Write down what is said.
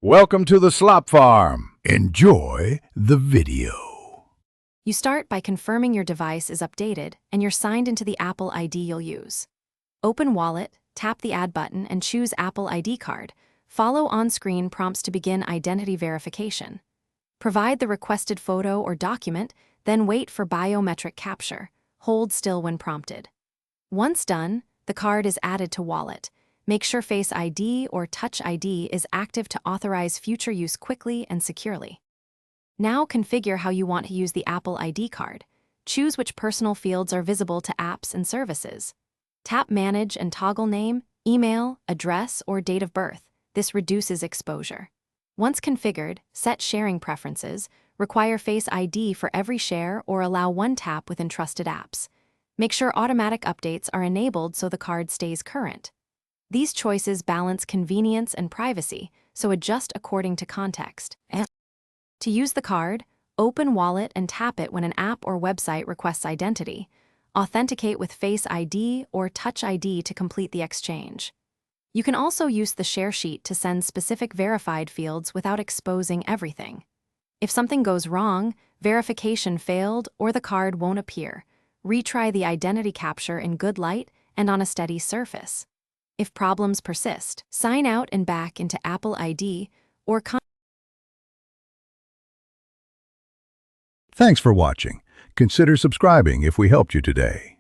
Welcome to the Slop Farm. Enjoy the video. You start by confirming your device is updated and you're signed into the Apple ID you'll use. Open Wallet, tap the Add button and choose Apple ID card. Follow on-screen prompts to begin identity verification. Provide the requested photo or document, then wait for biometric capture. Hold still when prompted. Once done, the card is added to Wallet. Make sure Face ID or Touch ID is active to authorize future use quickly and securely. Now configure how you want to use the Apple ID card. Choose which personal fields are visible to apps and services. Tap Manage and toggle name, email, address, or date of birth. This reduces exposure. Once configured, set sharing preferences, require Face ID for every share or allow one tap within trusted apps. Make sure automatic updates are enabled so the card stays current. These choices balance convenience and privacy, so adjust according to context. To use the card, open Wallet and tap it when an app or website requests identity. Authenticate with Face ID or Touch ID to complete the exchange. You can also use the share sheet to send specific verified fields without exposing everything. If something goes wrong, verification failed, or the card won't appear, retry the identity capture in good light and on a steady surface. If problems persist, sign out and back into Apple ID or Thanks for watching. Consider subscribing if we helped you today.